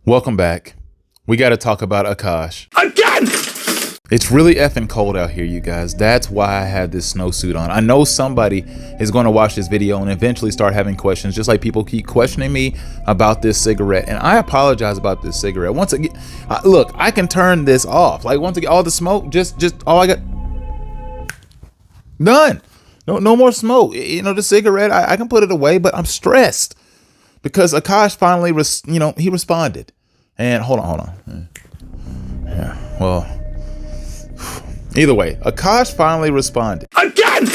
Welcome back. We got to talk about Akaash. Again! It's really effing cold out here, you guys. That's why I have this snowsuit on. I know somebody is going to watch this video and eventually start having questions, just like people keep questioning me about this cigarette. And I apologize about this cigarette. Once again, look, I can turn this off. Like, once again, all the smoke, just all I got. None. No more smoke. You know, the cigarette, I can put it away, but I'm stressed because Akaash finally, he responded. And hold on. Yeah, well, either way, Akaash finally responded. Again!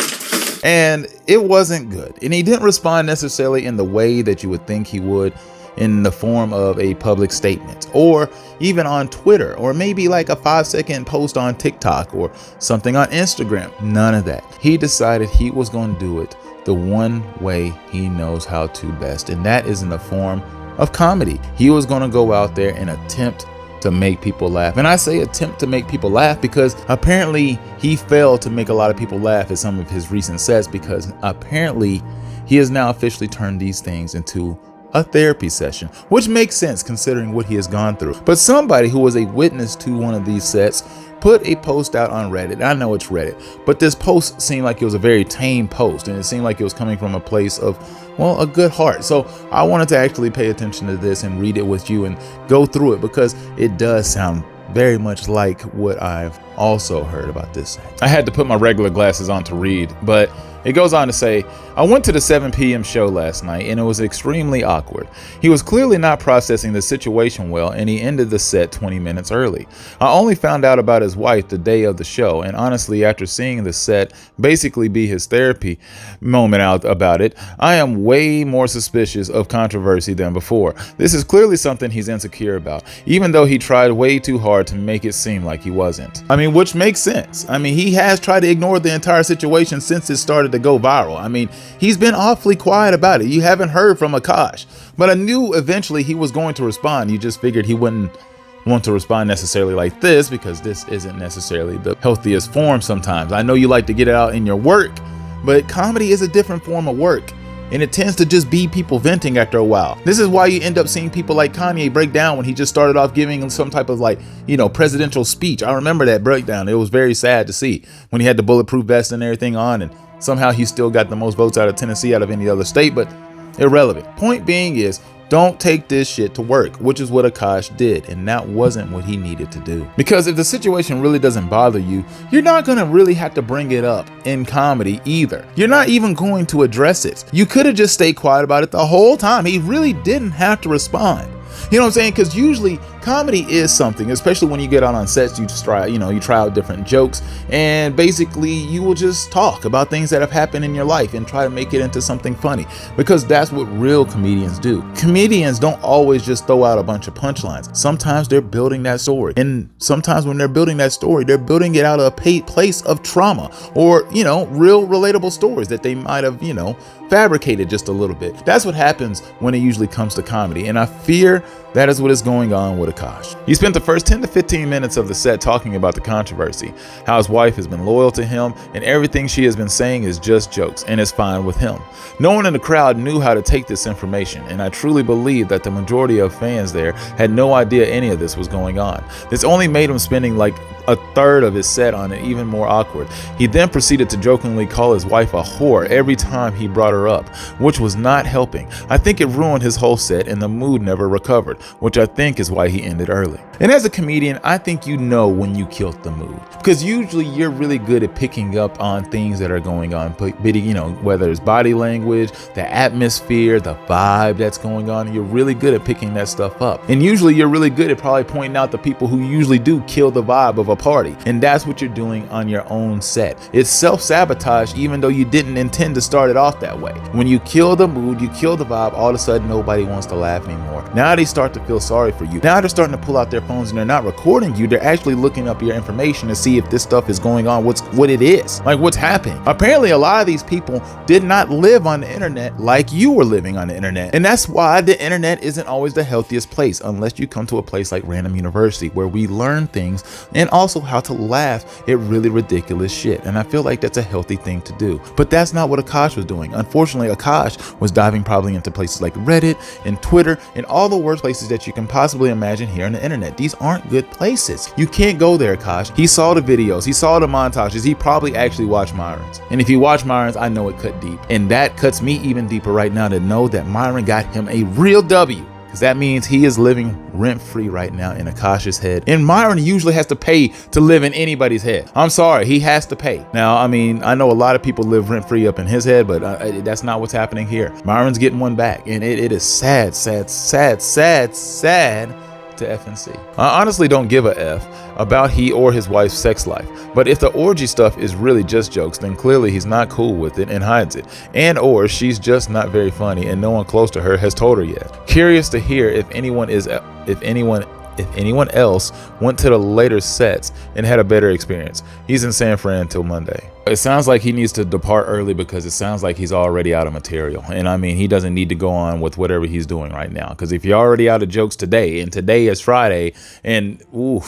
And it wasn't good. And he didn't respond necessarily in the way that you would think he would, in the form of a public statement or even on Twitter, or maybe like a 5-second post on TikTok or something on Instagram. None of that. He decided he was going to do it the one way he knows how to best, and that is in the form of comedy. He was going to go out there and attempt to make people laugh. And I say attempt to make people laugh because apparently he failed to make a lot of people laugh at some of his recent sets, because apparently he has now officially turned these things into a therapy session, which makes sense considering what he has gone through. But somebody who was a witness to one of these sets put a post out on Reddit. I know it's Reddit, but this post seemed like it was a very tame post, and it seemed like it was coming from a place of, well, a good heart. So I wanted to actually pay attention to this and read it with you and go through it, because it does sound very much like what I've also heard about this. I had to put my regular glasses on to read, but it goes on to say, I went to the 7 p.m. show last night and it was extremely awkward. He was clearly not processing the situation well, and he ended the set 20 minutes early. I only found out about his wife the day of the show, and honestly, after seeing the set basically be his therapy moment out about it, I am way more suspicious of controversy than before. This is clearly something he's insecure about, even though he tried way too hard to make it seem like he wasn't. I mean, which makes sense. I mean, he has tried to ignore the entire situation since it started to go viral. I mean, he's been awfully quiet about it. You haven't heard from Akaash, but I knew eventually he was going to respond. You just figured he wouldn't want to respond necessarily like this, because this isn't necessarily the healthiest form sometimes. I know you like to get it out in your work, but comedy is a different form of work, and it tends to just be people venting after a while. This is why you end up seeing people like Kanye break down when he just started off giving some type of presidential speech. I remember that breakdown. It was very sad to see when he had the bulletproof vest and everything on, and somehow he still got the most votes out of Tennessee out of any other state, but irrelevant. Point being is, don't take this shit to work, which is what Akaash did, and that wasn't what he needed to do. Because if the situation really doesn't bother you, you're not gonna really have to bring it up in comedy either. You're not even going to address it. You could have just stayed quiet about it the whole time. He really didn't have to respond. You know what I'm saying? Because usually comedy is something, especially when you get out on sets, you just try, you try out different jokes, and basically you will just talk about things that have happened in your life and try to make it into something funny, because that's what real comedians do. Comedians don't always just throw out a bunch of punchlines. Sometimes they're building that story, and sometimes when they're building that story, they're building it out of a place of trauma, or real relatable stories that they might have fabricated just a little bit. That's what happens when it usually comes to comedy, and I fear that is what is going on with Akaash. He spent the first 10 to 15 minutes of the set talking about the controversy, how his wife has been loyal to him, and everything she has been saying is just jokes and is fine with him. No one in the crowd knew how to take this information, and I truly believe that the majority of fans there had no idea any of this was going on. This only made him spending like a third of his set on it even more awkward. He then proceeded to jokingly call his wife a whore every time he brought her up, which was not helping. I think it ruined his whole set, and the mood never recovered, which I think is why he ended early. And as a comedian, I think you know when you killed the mood, because usually you're really good at picking up on things that are going on, whether it's body language, the atmosphere, the vibe that's going on. You're really good at picking that stuff up, and usually you're really good at probably pointing out the people who usually do kill the vibe of a party, and that's what you're doing on your own set. It's self-sabotage, even though you didn't intend to start it off that way. When you kill the mood, you kill the vibe, all of a sudden nobody wants to laugh anymore. Now they start to feel sorry for you. Now they're starting to pull out their phones and they're not recording you. They're actually looking up your information to see if this stuff is going on, what it is, like what's happening. Apparently a lot of these people did not live on the internet like you were living on the internet, and that's why the internet isn't always the healthiest place, unless you come to a place like Random University, where we learn things and also how to laugh at really ridiculous shit. And I feel like that's a healthy thing to do. But that's not what Akaash was doing. Unfortunately, Akaash was diving probably into places like Reddit and Twitter and all the worst places that you can possibly imagine here on the internet. These aren't good places. You can't go there, Akaash. He saw the videos, he saw the montages, he probably actually watched Myron's. And if he watched Myron's, I know it cut deep. And that cuts me even deeper right now to know that Myron got him a real W. Because that means he is living rent-free right now in Akaash's head. And Myron usually has to pay to live in anybody's head. I'm sorry, he has to pay. Now, I mean, I know a lot of people live rent-free up in his head, but that's not what's happening here. Myron's getting one back, and it is sad, sad, sad, sad, sad to effing see. I honestly don't give a F about he or his wife's sex life, but if the orgy stuff is really just jokes, then clearly he's not cool with it and hides it, and or she's just not very funny and no one close to her has told her yet. Curious to hear if anyone else went to the later sets and had a better experience. He's in San Fran until Monday. It sounds like he needs to depart early because it sounds like he's already out of material. And I mean, he doesn't need to go on with whatever he's doing right now. Because if you're already out of jokes today, and today is Friday, and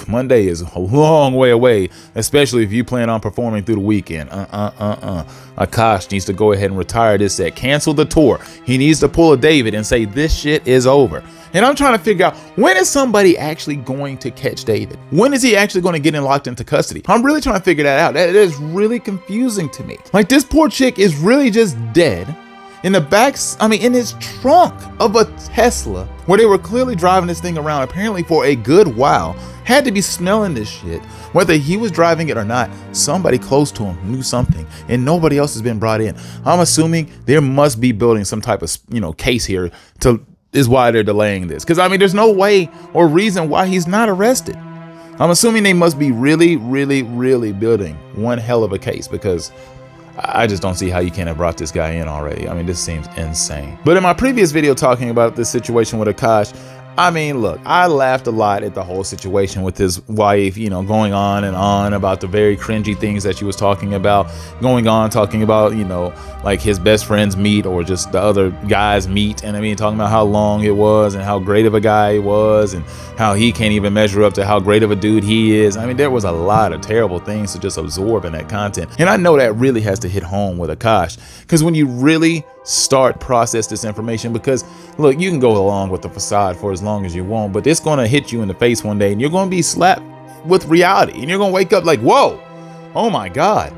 Monday is a long way away, especially if you plan on performing through the weekend. Akaash needs to go ahead and retire this set. Cancel the tour. He needs to pull a David and say this shit is over. And I'm trying to figure out, when is somebody actually going to catch David? When is he actually going to get locked into custody? I'm really trying to figure that out. That is really confusing to me. Like, this poor chick is really just dead in in his trunk of a Tesla, where they were clearly driving this thing around apparently for a good while. Had to be smelling this shit. Whether he was driving it or not, somebody close to him knew something, and nobody else has been brought in. I'm assuming there must be building some type of, case here is why they're delaying this. Because I mean, there's no way or reason why he's not arrested. I'm assuming they must be really, really, really building one hell of a case, because I just don't see how you can't have brought this guy in already. I mean, this seems insane. But in my previous video talking about this situation with Akaash, I mean, look, I laughed a lot at the whole situation with his wife, going on and on about the very cringy things that she was talking about, talking about, like his best friends meet or just the other guys meet. And I mean, talking about how long it was and how great of a guy he was and how he can't even measure up to how great of a dude he is. I mean, there was a lot of terrible things to just absorb in that content. And I know that really has to hit home with Akaash, because when you really process this information, because look, you can go along with the facade for as long as you want, but it's going to hit you in the face one day and you're going to be slapped with reality, and you're going to wake up like, whoa, oh my God,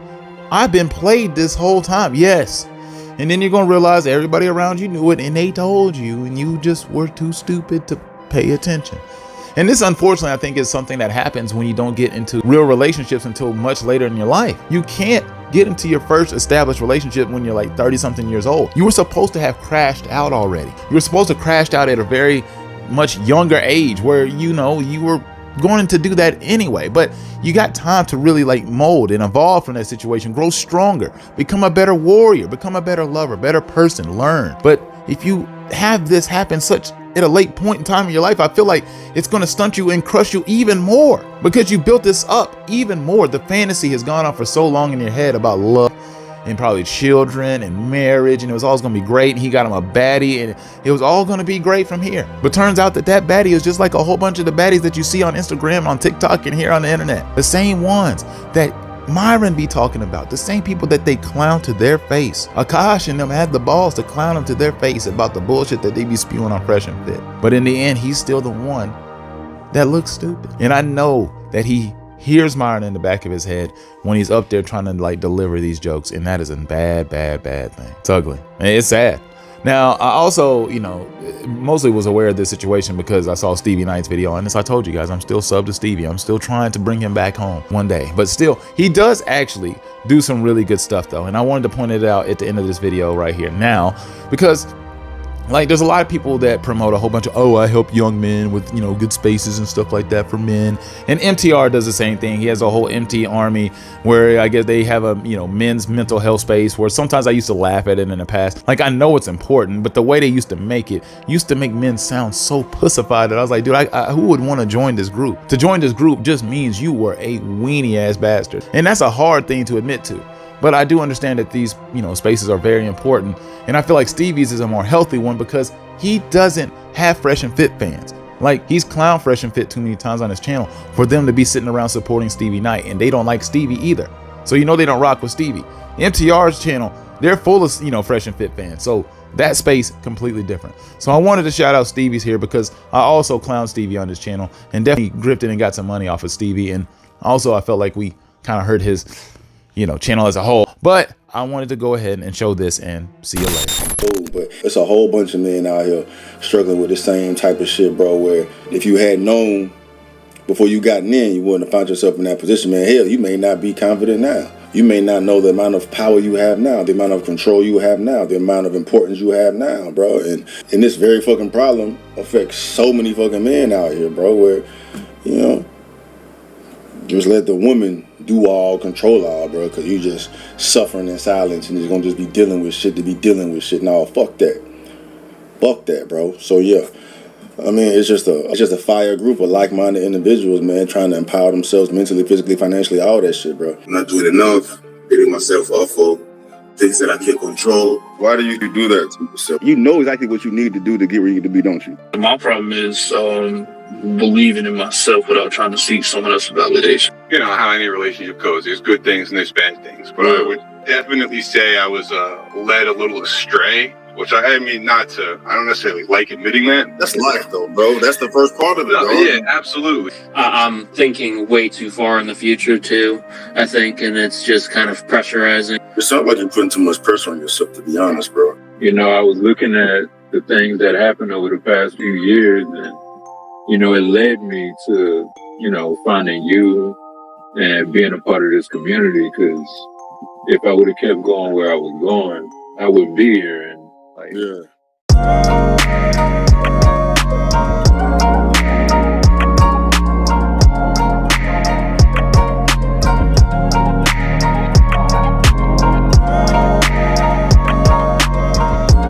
I've been played this whole time. Yes. And then you're going to realize everybody around you knew it and they told you, and you just were too stupid to pay attention. And this, unfortunately, I think is something that happens when you don't get into real relationships until much later in your life. You can't get into your first established relationship when you're like 30 something years old. You were supposed to have crashed out already. You were supposed to crashed out at a very much younger age, where, you were going to do that anyway, but you got time to really like mold and evolve from that situation, grow stronger, become a better warrior, become a better lover, better person, learn. But if you have this happen at a late point in time in your life, I feel like it's going to stunt you and crush you even more, because you built this up even more. The fantasy has gone on for so long in your head about love and probably children and marriage, and it was always going to be great, and he got him a baddie, and it was all going to be great from here. But turns out that baddie is just like a whole bunch of the baddies that you see on Instagram, on TikTok, and here on the internet. The same ones that Myron be talking about, the same people that they clown to their face. Akaash and them had the balls to clown them to their face about the bullshit that they be spewing on Fresh and Fit. But in the end, he's still the one that looks stupid. And I know that he hears Myron in the back of his head when he's up there trying to like deliver these jokes, and that is a bad, bad, bad thing. It's ugly and it's sad. Now, I also, mostly was aware of this situation because I saw Stevie Knight's video, and as I told you guys, I'm still sub to Stevie. I'm still trying to bring him back home one day, but still, he does actually do some really good stuff though. And I wanted to point it out at the end of this video right here now, because like, there's a lot of people that promote a whole bunch of, I help young men with, good spaces and stuff like that for men. And MTR does the same thing. He has a whole MT army where I guess they have a, men's mental health space, where sometimes I used to laugh at it in the past. Like, I know it's important, but the way they used to make it used to make men sound so pussified that I was like, dude, who would want to join this group? To join this group just means you were a weenie ass bastard. And that's a hard thing to admit to. But I do understand that these, spaces are very important. And I feel like Stevie's is a more healthy one because he doesn't have Fresh and Fit fans. Like, he's clown Fresh and Fit too many times on his channel for them to be sitting around supporting Stevie Knight, and they don't like Stevie either. So you know they don't rock with Stevie. MTR's channel, they're full of, you know, Fresh and Fit fans. So that space completely different. So I wanted to shout out Stevie's here because I also clown Stevie on this channel and definitely gripped it and got some money off of Stevie. And also I felt like we kind of hurt his, you know, channel as a whole. But I wanted to go ahead and show this, and see you later. But it's a whole bunch of men out here struggling with the same type of shit, bro, where if you had known before you got in, you wouldn't have found yourself in that position, man. Hell, you may not be confident now. You may not know the amount of power you have now, the amount of control you have now, the amount of importance you have now, bro. And this very fucking problem affects so many fucking men out here, bro, where, you know, just let the woman do all, control all, bro, because you just suffering in silence and you're going to just be dealing with shit to be dealing with shit. No, fuck that. Fuck that, bro. So, yeah. I mean, it's just a fire group of like-minded individuals, man, trying to empower themselves mentally, physically, financially, all that shit, bro. I'm not doing enough, beating myself up for things that I can't control. Why do you do that to yourself? You know exactly what you need to do to get where you need to be, don't you? My problem is believing in myself without trying to seek someone else's validation. You know how any relationship goes. There's good things and there's bad things. But I would definitely say I was led a little astray. Which I mean, I don't necessarily like admitting that. That's life, though, bro. That's the first part of it, No, bro. yeah, absolutely. I'm thinking way too far in the future, too, I think, and it's just kind of pressurizing. It sounds like you're putting too much pressure on yourself, to be honest, bro. You know, I was looking at the things that happened over the past few years, and, you know, it led me to, you know, finding you and being a part of this community, because if I would have kept going where I was going, I wouldn't be here. And, like, yeah.